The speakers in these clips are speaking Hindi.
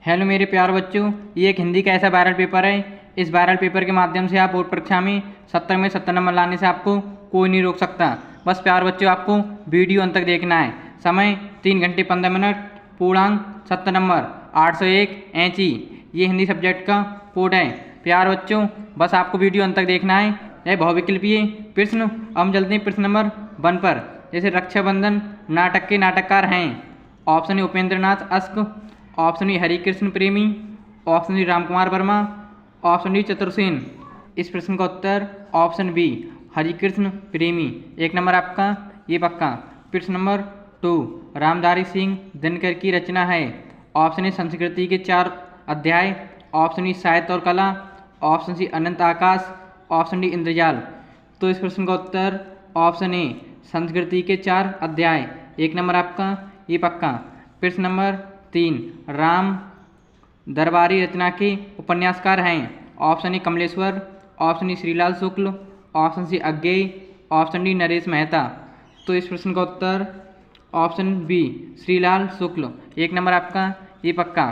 हेलो मेरे प्यारे बच्चों, ये एक हिंदी का ऐसा वायरल पेपर है। इस वायरल पेपर के माध्यम से आप बोर्ड परीक्षा में 70 में 70 नंबर लाने से आपको कोई नहीं रोक सकता। बस प्यारे बच्चों, आपको वीडियो अंत तक देखना है। समय 3 घंटे 15 मिनट, पूर्णांक 70 नंबर, 801 इंची। ये हिंदी सब्जेक्ट का कोड है। प्यारे बच्चों, बस आपको वीडियो अंत तक देखना है। यह बहुविकल्पीय प्रश्न। अब हम चलते हैं प्रश्न नंबर 1 पर। जैसे रक्षाबंधन नाटक के नाटककार हैं। Option A Upendra Nath Ashk, option A Harikrishna प्रेमी, option D Ramkumar Verma, option D Chatursen. इस प्रश्न का उत्तर ऑप्शन बी हरिकृष्ण प्रेमी। 1 नंबर आपका ये पक्का। प्रश्न नंबर 2, रामधारी सिंह दिनकर की रचना है। ऑप्शन ए संस्कृति के 4 अध्याय, ऑप्शन ई साहित्य और कला, ऑप्शन सी अनंत आकाश, ऑप्शन डी इंद्रजाल। तो इस प्रश्न का उत्तर ऑप्शन ए संस्कृति के 4 अध्याय। 1 नंबर आपका ये पक्का। प्रश्न नंबर 3, राम दरबारी रचना के उपन्यासकार हैं। Option A Kamleshwar, option B Shrilal Shukla, option C Agyeya, option D Naresh Mehta. तो इस प्रश्न का उत्तर option B Shrilal Shukla. 1 number आपका ये पक्का।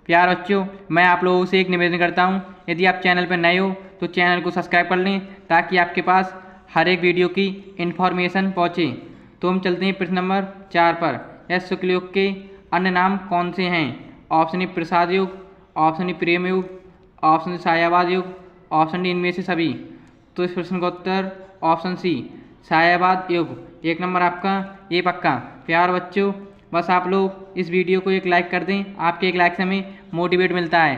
प्यार बच्चों, मैं आप लोगों से एक निवेदन करता हूँ, यदि आप चैनल पर नए हो तो चैनल को सब्सक्राइब कर लें ताकि आपके पास हर एक वीडियो की इन्फॉर्मेशन पहुँचे। तो हम चलते हैं प्रश्न नंबर 4 पर। यह शुक्ल युग के अन्य नाम कौन से हैं? ऑप्शन ए प्रसाद युग, ऑप्शन ए प्रेम युग, ऑप्शन सी सायाबाद युग, ऑप्शन डी इनमें से सभी। तो इस प्रश्न का उत्तर ऑप्शन सी सायाबाद युग। 1 नंबर आपका ये पक्का। प्यार बच्चों, बस आप लोग इस वीडियो को एक लाइक कर दें। आपके एक लाइक से हमें मोटिवेट मिलता है।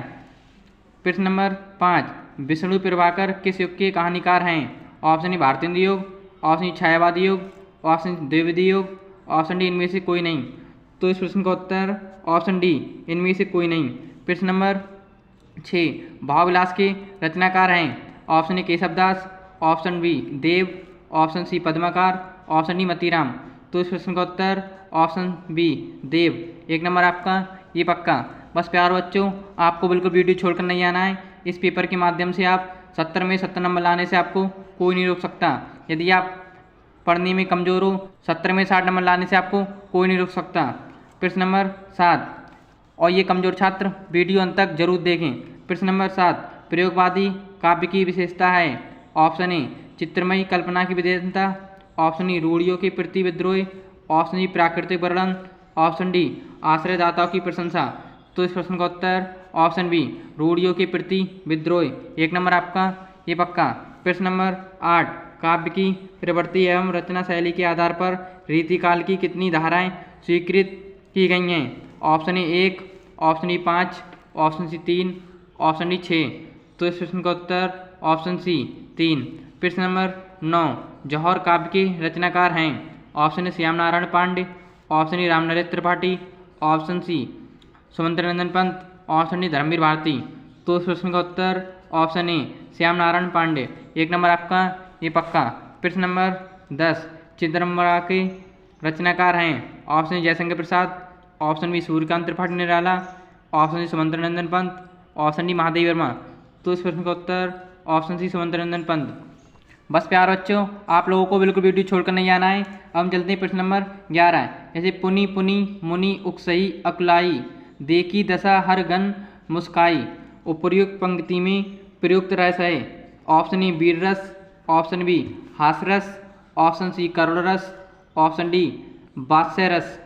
प्रश्न नंबर 5, विष्णु प्रभाकर किस युग के कहानीकार हैं? ऑप्शन ए भारतेंदु युग, ऑप्शन ई छायावादी युग, ऑप्शन द्विवेदी युग, ऑप्शन डी इनमें से कोई नहीं। तो इस प्रश्न का उत्तर ऑप्शन डी इनमें से कोई नहीं। प्रश्न नंबर 6, भावविलास के रचनाकार हैं। Option A Keshavdas, option B Dev, option C Padmakar, option D Matiram. तो इस प्रश्न का उत्तर ऑप्शन बी देव। 1 नंबर आपका ये पक्का। बस प्यार बच्चों, आपको बिल्कुल वीडियो छोड़कर नहीं आना है। इस पेपर के माध्यम से आप 70 में 70 नंबर लाने से आपको कोई नहीं रोक सकता। यदि आप पढ़ने में कमज़ोर हो, 70 में 60 नंबर लाने से आपको कोई नहीं रोक सकता। प्रश्न नंबर 7, और ये कमज़ोर छात्र वीडियो अंत तक जरूर देखें। प्रश्न नंबर 7, प्रयोगवादी काव्य की विशेषता है। ऑप्शन ए चित्रमयी कल्पना की विदेनता, ऑप्शन ई रूढ़ियों के प्रति विद्रोह, ऑप्शन ई प्राकृतिक वर्णन, ऑप्शन डी आश्रयदाताओं की प्रशंसा। तो इस प्रश्न का उत्तर ऑप्शन बी रूढ़ियों के प्रति विद्रोह। 1 नंबर आपका ये पक्का। प्रश्न नंबर 8, काव्य की प्रवृत्ति एवं रचना शैली के आधार पर रीतिकाल की कितनी धाराएं स्वीकृत की गई हैं? Option A 1, option B 5, option C 3, option D 6। तो इस प्रश्न का उत्तर ऑप्शन सी 3। प्रश्न नंबर 9, जौहर काव्य के रचनाकार हैं। Option A Shyam Narayan Pandey, option B Ramnaresh Tripathi, option C Sumantra Pant, option D Dharamvir Bharati. तो इस प्रश्न का उत्तर option A Shyam Narayan Pandey. 1 number आपका ये पक्का। प्रश्न नंबर 10, चिदम्बरा के रचनाकार हैं। Option A Jaishankar Prasad, option B Suryakant Tripathi Nirala, option C Sumantra Pant, option D Mahadev Verma. तो इस प्रश्न का उत्तर ऑप्शन सी सुमंत्र पंत। बस प्यार बच्चों, आप लोगों को बिल्कुल वीडियो छोड़कर नहीं आना है। अब हम चलते हैं प्रश्न नंबर 11। जैसे पुनि पुनि मुनि उकसई अकुलाई, देखी दशा हर गन मुस्काई, उपर्युक्त पंक्ति में प्रयुक्त रस है। ऑप्शन ए वीर रस, ऑप्शन बी हास्यरस, ऑप्शन सी करुण रस, ऑप्शन डी वात्स्य रस।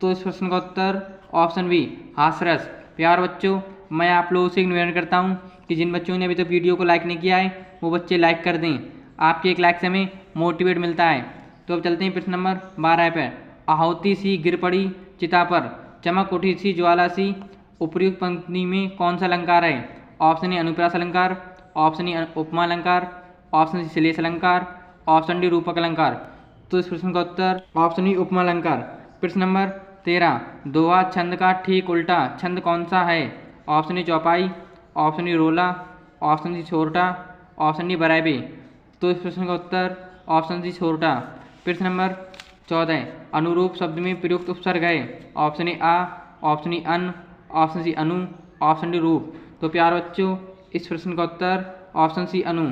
तो इस प्रश्न का उत्तर ऑप्शन बी हास्यरस। प्यार बच्चों, मैं आप लोगों से निवेदन करता हूं कि जिन बच्चों ने अभी तक वीडियो को लाइक नहीं किया है वो बच्चे लाइक कर दें। आपके एक लाइक से हमें मोटिवेट मिलता है। तो अब चलते हैं प्रश्न नंबर 12 पर। आहुति सी गिर पड़ी चिता पर, चमक उठी सी ज्वाला सी, उपर्युक्त पंक्ति में कौन सा अलंकार है? ऑप्शन ए अनुप्रास अलंकार, ऑप्शन ए उपमा अलंकार, ऑप्शन सी श्लेष अलंकार, ऑप्शन डी रूपक अलंकार। तो इस प्रश्न का उत्तर ऑप्शन ई उपमा अलंकार। प्रश्न नंबर 13, दोहा छंद का ठीक उल्टा छंद कौन सा है? ऑप्शन ए चौपाई, ऑप्शन ई रोला, ऑप्शन सी छोरटा, ऑप्शन डी बराइबे। तो इस प्रश्न का उत्तर ऑप्शन सी छोरटा। प्रश्न नंबर 14, अनुरूप शब्द में प्रयुक्त उपसर्ग है। ऑप्शन ए आ, ऑप्शन ई अन, ऑप्शन सी अनु, ऑप्शन डी रूप। तो प्यार बच्चों, इस प्रश्न का उत्तर ऑप्शन सी अनु।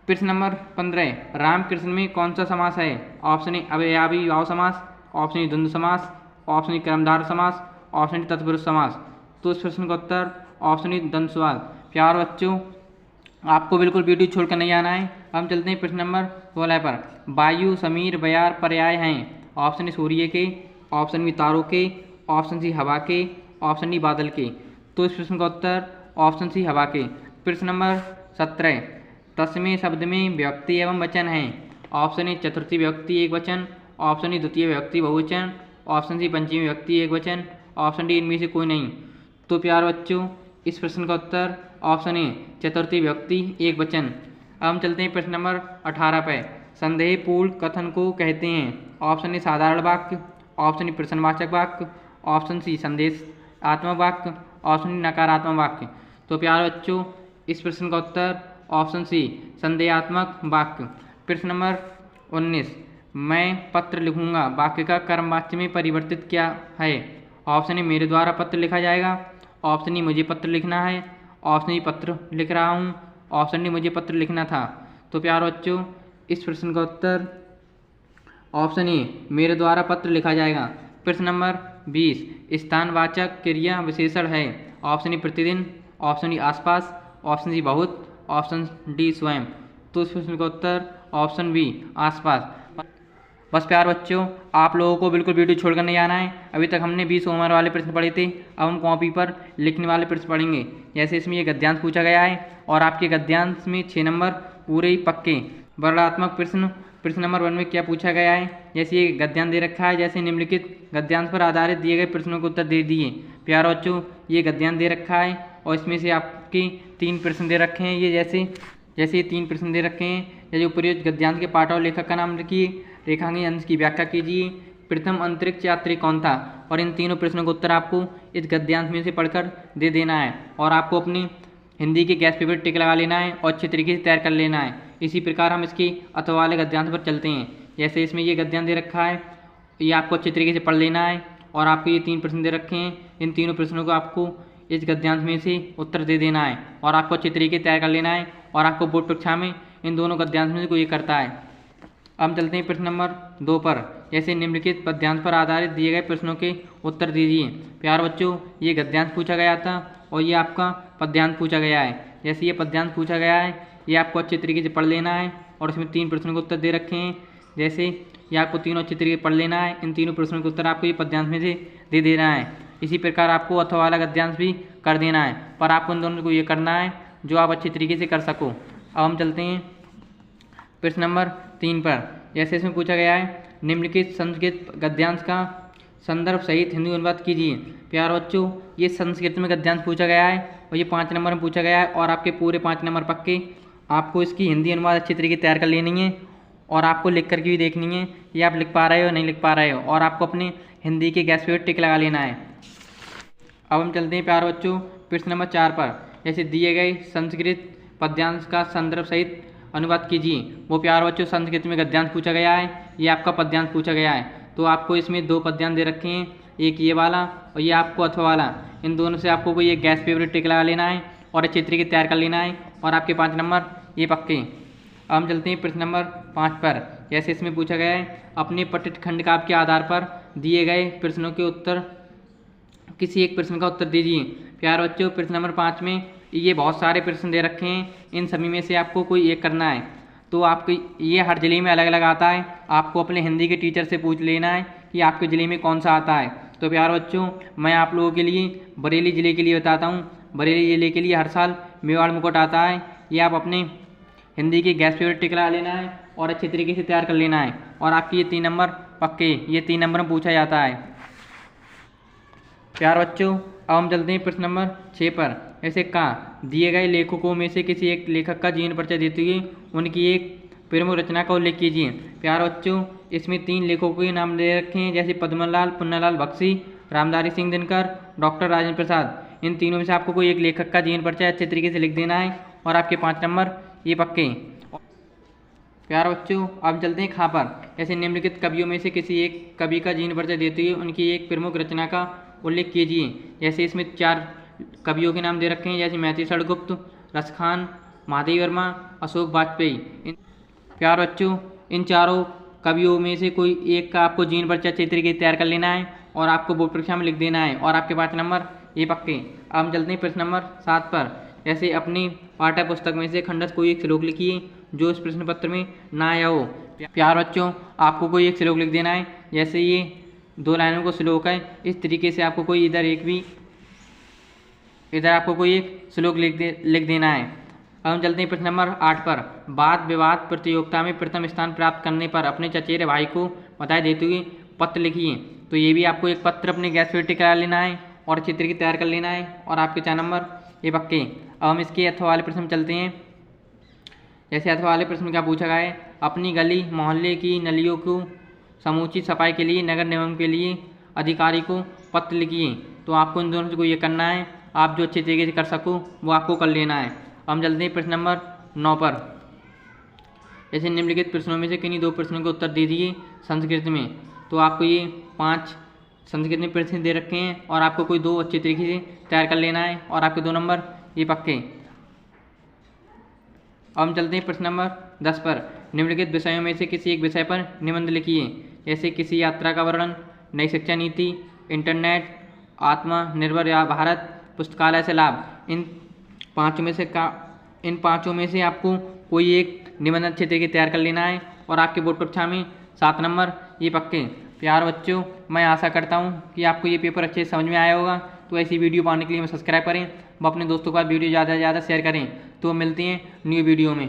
प्रश्न नंबर 15, रामकृष्ण में कौन सा समास है? ऑप्शन ए अव्ययभाव समास, ऑप्शन ई द्वंद्व समास, ऑप्शन ई कर्मधारय समास, ऑप्शन डी तत्पुरुष समास। तो इस प्रश्न का उत्तर ऑप्शन ई द्वंद्व सवाल। प्यारे बच्चों, आपको बिल्कुल वीडियो छोड़कर नहीं आना है। हम चलते हैं प्रश्न नंबर 16 पर। वायु, समीर, बयार पर्याय हैं। ऑप्शन ए सूर्य के, ऑप्शन बी तारों के, ऑप्शन सी हवा के, ऑप्शन डी बादल के। तो इस प्रश्न का उत्तर ऑप्शन सी हवा के। प्रश्न नंबर 17। तस्में शब्द में विभक्ति एवं वचन हैं। ऑप्शन ए चतुर्थी विभक्ति एक वचन, ऑप्शन ई द्वितीय विभक्ति बहुवचन, ऑप्शन सी पंचमी विभक्ति एक वचन, ऑप्शन डी इनमें से कोई नहीं। तो प्यारे बच्चों, इस प्रश्न का उत्तर ऑप्शन ए चतुर्थी विभक्ति एक वचन। अब हम चलते हैं प्रश्न नंबर 18 पे। संदेहपूर्ण कथन को कहते हैं। ऑप्शन ए साधारण वाक्य, ऑप्शन ई प्रश्नवाचक वाक्य, ऑप्शन सी संदेशात्मक वाक्य, ऑप्शन डी नकारात्मक वाक्य। तो प्यारे बच्चों, इस प्रश्न का उत्तर ऑप्शन सी संदेहात्मक वाक्य। प्रश्न नंबर 19। मैं पत्र लिखूंगा वाक्य का कर्म वाच्य में परिवर्तित क्या है। ऑप्शन ए मेरे द्वारा पत्र लिखा जाएगा, ऑप्शन ई मुझे पत्र लिखना है, ऑप्शन ई पत्र लिख रहा हूँ, ऑप्शन डी मुझे पत्र लिखना था। तो प्यारे बच्चों, इस प्रश्न का उत्तर ऑप्शन ए मेरे द्वारा पत्र लिखा जाएगा। प्रश्न नंबर 20। स्थानवाचक क्रिया विशेषण है। ऑप्शन ए प्रतिदिन, ऑप्शन ई आसपास, ऑप्शन सी बहुत, ऑप्शन डी स्वयं। तो इस प्रश्न का उत्तर ऑप्शन बी आसपास। बस प्यार बच्चों, आप लोगों को बिल्कुल वीडियो छोड़कर नहीं आना है। अभी तक हमने 20 होमवर्क वाले प्रश्न पढ़े थे, अब हम कॉपी पर लिखने वाले प्रश्न पढ़ेंगे। जैसे इसमें ये गद्यांश पूछा गया है और आपके गद्यांश में 6 नंबर पूरे ही पक्के। वर्णनात्मक प्रश्न प्रश्न नंबर 1 में क्या पूछा गया है, जैसे ये गद्यांश दे रखा है, जैसे निम्नलिखित गद्यांश पर आधारित दिए गए प्रश्नों के उत्तर दे दिए। प्यारे बच्चों, ये गद्यांश दे रखा है और इसमें से आपके 3 प्रश्न दे रखे हैं। ये जैसे ये 3 प्रश्न दे रखे हैं। जैसे उपयुक्त गद्यांश के पाठ और लेखक का नाम लिखिए, रेखांकित अंश की व्याख्या कीजिए, प्रथम अंतरिक्ष यात्री कौन था। और इन तीनों प्रश्नों का उत्तर आपको इस गद्यांश में से पढ़कर दे देना है और आपको अपनी हिंदी के गैस पेपर टिक लगा लेना है और अच्छे तरीके से तैयार कर लेना है। इसी प्रकार हम इसके अथवा वाले गद्यांश पर चलते हैं। जैसे इसमें ये गद्यांश दे रखा है, ये आपको अच्छे तरीके से पढ़ लेना है और आपको ये 3 प्रश्न दे रखे हैं। इन तीनों प्रश्नों को आपको इस गद्यांश में से उत्तर दे देना है और आपको अच्छे तरीके से तैयार कर लेना है और आपको बोर्ड परीक्षा में इन दोनों गद्यांश में से कोई करता है। अब हम चलते हैं प्रश्न नंबर 2 पर। जैसे निम्नलिखित पद्यांश पर आधारित दिए गए प्रश्नों के उत्तर दीजिए। प्यारे बच्चों, ये गद्यांश पूछा गया था और ये आपका पद्यांश पूछा गया है। जैसे ये पद्यांश पूछा गया है, ये आपको अच्छे तरीके से पढ़ लेना है और इसमें 3 प्रश्नों के उत्तर दे रखे हैं। जैसे ये आपको तीनों अच्छे तरीके से पढ़ लेना है। इन तीनों प्रश्नों के उत्तर आपको ये पद्यांश में से दे देना है। इसी प्रकार आपको अथवा वाला गद्यांश भी कर देना है, पर आपको इन दोनों को ये करना है जो आप अच्छे तरीके से कर सको। अब हम चलते हैं प्रश्न नंबर 3 पर। जैसे इसमें पूछा गया है, निम्नलिखित संस्कृत गद्यांश का संदर्भ सहित हिंदी अनुवाद कीजिए। प्यारे बच्चों, ये संस्कृत में गद्यांश पूछा गया है और ये 5 नंबर में पूछा गया है और आपके पूरे 5 नंबर पक्के। आपको इसकी हिंदी अनुवाद अच्छी तरीके से तैयार कर लेनी है और आपको लिख करके भी देखनी है ये आप लिख पा रहे हो नहीं लिख पा रहे हो, और आपको अपने हिंदी के गैस पेपर टिक लगा लेना है। अब हम चलते हैं प्यारे बच्चों प्रश्न नंबर 4 पर। जैसे दिए गए संस्कृत पद्यांश का संदर्भ सहित अनुवाद कीजिए। वो प्यारे बच्चों, संस्कृत में गद्यांश पूछा गया है, ये आपका पद्यांश पूछा गया है। तो आपको इसमें 2 पद्यांश दे रखे हैं, एक ये वाला और ये आपको अथवा वाला। इन दोनों से आपको कोई एक गैस पेपर टिक लगा लेना है और अच्छे तरीके से तैयार कर लेना है और आपके 5 नंबर ये पक्के। अब हम चलते हैं प्रश्न नंबर 5 पर। जैसे इसमें पूछा गया है, अपने पठित खंड काव्य के आधार पर दिए गए प्रश्नों के उत्तर किसी एक प्रश्न का उत्तर दीजिए। प्यारे बच्चों, प्रश्न नंबर 5 में ये बहुत सारे प्रश्न दे रखे हैं, इन सभी में से आपको कोई एक करना है। तो आपको ये हर ज़िले में अलग अलग आता है, आपको अपने हिंदी के टीचर से पूछ लेना है कि आपके ज़िले में कौन सा आता है। तो प्यारे बच्चों, मैं आप लोगों के लिए बरेली ज़िले के लिए बताता हूँ। बरेली ज़िले के लिए हर साल मेवाड़ मुकुट आता है। ये आप अपने हिंदी के गैस पेपर टिक लगा लेना है और अच्छे तरीके से तैयार कर लेना है और आपके ये 3 नंबर पक्के, ये 3 नंबर में पूछा जाता है। प्यारे बच्चों, अब हम चलते हैं प्रश्न नंबर 6 पर। ऐसे कहा, दिए गए लेखकों में से किसी एक लेखक का जीवन परिचय देते हुए उनकी एक प्रमुख रचना का उल्लेख कीजिए। प्यारे बच्चों, इसमें 3 लेखकों के नाम दे रखे हैं, जैसे पद्मलाल, पुन्नालाल बख्शी, रामधारी सिंह दिनकर, डॉक्टर राजेंद्र प्रसाद। इन तीनों में से आपको कोई एक लेखक का जीवन परिचय अच्छे तरीके से लिख देना है और आपके 5 नंबर ये पक्के। प्यारे बच्चों, अब चलते हैं खा पर। ऐसे निम्नलिखित कवियों में से किसी एक कवि का जीवन परिचय देते हुए उनकी एक प्रमुख रचना का उल्लेख कीजिए। जैसे इसमें 4 कवियों के नाम दे रखे हैं, जैसे मैथिली षडगुप्त, रसखान, महादेवी वर्मा, अशोक वाजपेयी। प्यारे बच्चों, इन चारों कवियों में से कोई एक का आपको जीवन परिचय अच्छे तरीके से तैयार कर लेना है और आपको बोर्ड परीक्षा में लिख देना है और आपके 5 नंबर ये पक्के। अब हम चलते हैं प्रश्न नंबर 7 पर। ऐसे अपनी पाठ्य पुस्तक में से खंडस कोई एक श्लोक लिखिए जो इस प्रश्न पत्र में ना आया हो। प्यार बच्चों, आपको कोई एक श्लोक लिख देना है। जैसे ये 2 लाइनों का श्लोक है, इस तरीके से आपको कोई इधर आपको कोई एक श्लोक लिख देना है। अब हम चलते हैं प्रश्न नंबर 8 पर। वाद विवाद प्रतियोगिता में प्रथम स्थान प्राप्त करने पर अपने चचेरे भाई को बधाई देते हुए पत्र लिखिए। तो ये भी आपको एक पत्र अपने गैस पेटी करा लेना है और चित्र की तैयार कर लेना है और आपके 4 नंबर ये पक्के। अब हम इसके अथवा वाले प्रश्न में चलते हैं। जैसे अथवा वाले प्रश्न में क्या पूछा गया है, अपनी गली मोहल्ले की नलियों को समुचित सफाई के लिए नगर निगम के लिए अधिकारी को पत्र लिखिए। तो आपको इन दोनों से कोई ये करना है, आप जो अच्छे तरीके से कर सको वो आपको कर लेना है। हम चलते हैं प्रश्न नंबर 9 पर। जैसे निम्नलिखित प्रश्नों में से किन्हीं 2 प्रश्नों के उत्तर दे दिए संस्कृत में। तो आपको ये 5 संस्कृत में प्रश्न दे रखे हैं और आपको कोई 2 अच्छे तरीके से तैयार कर लेना है और आपके 2 नंबर ये पक्के। अब हम चलते हैं प्रश्न नंबर 10 पर। निम्नलिखित विषयों में से किसी एक विषय पर निबंध लिखिए। जैसे किसी यात्रा का वर्णन, नई शिक्षा नीति, इंटरनेट, आत्मनिर्भर भारत, पुस्तकालय से लाभ। इन पाँचों में से आपको कोई एक निबंध अच्छे तरीके तैयार कर लेना है और आपके बोर्ड परीक्षा में 7 नंबर ये पक्के। प्यार बच्चों, मैं आशा करता हूँ कि आपको ये पेपर अच्छे से समझ में आया होगा। तो ऐसी वीडियो पाने के लिए सब्सक्राइब करें व अपने दोस्तों का वीडियो ज़्यादा से ज़्यादा शेयर करें। तो मिलते हैं न्यू वीडियो में।